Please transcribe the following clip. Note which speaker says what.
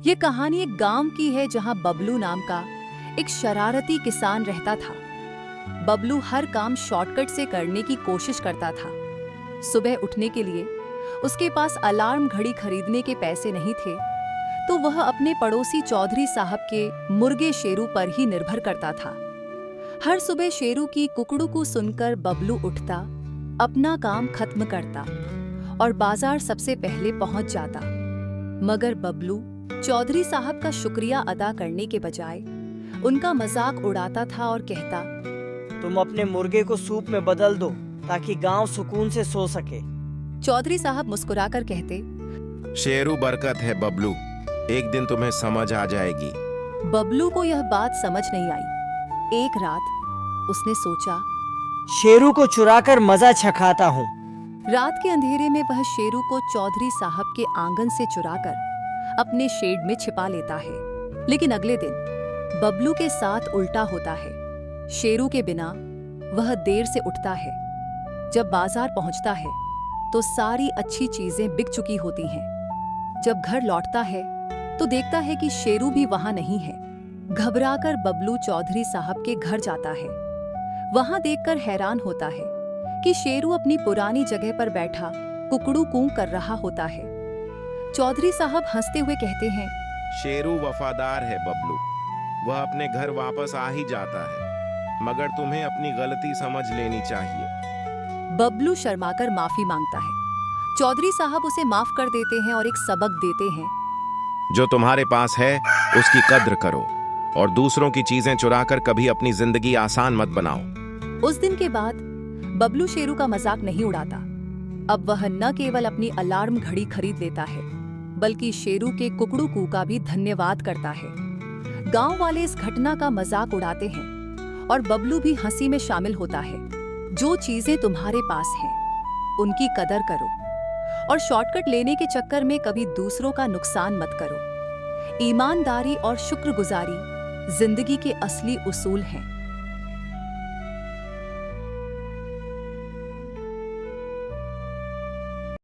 Speaker 1: ये कहानी एक गांव की है जहां बबलू नाम का एक शरारती किसान रहता था। बबलू हर काम शॉर्टकट से करने की कोशिश करता था। सुबह उठने के लिए उसके पास अलार्म घड़ी खरीदने के पैसे नहीं थे, तो वह अपने पड़ोसी चौधरी साहब के मुर्गे शेरू पर ही निर्भर करता था। हर सुबह शेरू की कुकड़ू सुनकर बबलू उठता, अपना काम खत्म करता और बाजार सबसे पहले पहुंच जाता। मगर बबलू चौधरी साहब का शुक्रिया अदा करने के बजाय उनका मजाक उड़ाता था और कहता,
Speaker 2: तुम अपने मुर्गे को सूप में बदल दो ताकि गांव सुकून से सो सके।
Speaker 1: चौधरी साहब मुस्कुराकर कहते,
Speaker 3: शेरू बरकत है बबलू, एक दिन तुम्हें समझ आ जाएगी।
Speaker 1: बबलू को यह बात समझ नहीं आई। एक रात उसने सोचा,
Speaker 2: शेरू को चुराकर मजा चखाता हूँ।
Speaker 1: रात के अंधेरे में वह शेरू को चौधरी साहब के आंगन से चुराकर अपने शेड में छिपा लेता है। लेकिन अगले दिन बबलू के साथ उल्टा होता है। शेरू के बिना वह देर से उठता है। जब बाजार पहुंचता है तो सारी अच्छी चीजें बिक चुकी होती हैं। जब घर लौटता है तो देखता है कि शेरू भी वहां नहीं है। घबराकर बबलू चौधरी साहब के घर जाता है। वहां देखकर हैरान होता है कि शेरू अपनी पुरानी जगह पर बैठा कुकड़ू कूं कर रहा होता है। चौधरी साहब हंसते हुए कहते हैं,
Speaker 3: शेरू वफादार है बबलू, वह अपने घर वापस आ ही जाता है, मगर तुम्हें अपनी गलती समझ लेनी चाहिए।
Speaker 1: बबलू शर्माकर माफी मांगता है। चौधरी साहब उसे माफ कर देते हैं और एक सबक देते हैं,
Speaker 3: जो तुम्हारे पास है उसकी कद्र करो और दूसरों की चीजें चुराकर कभी अपनी जिंदगी आसान मत बनाओ।
Speaker 1: उस दिन के बाद बबलू शेरू का मजाक नहीं उड़ाता। अब वह न केवल अपनी अलार्म घड़ी खरीद लेता है, बल्कि शेरू के कुकड़ू कू का भी धन्यवाद करता है। गांव वाले इस घटना का मजाक उड़ाते हैं और बबलू भी हंसी में शामिल होता है। जो चीजें तुम्हारे पास हैं उनकी कदर करो और शॉर्टकट लेने के चक्कर में कभी दूसरों का नुकसान मत करो। ईमानदारी और शुक्रगुजारी जिंदगी के असली उसूल हैं।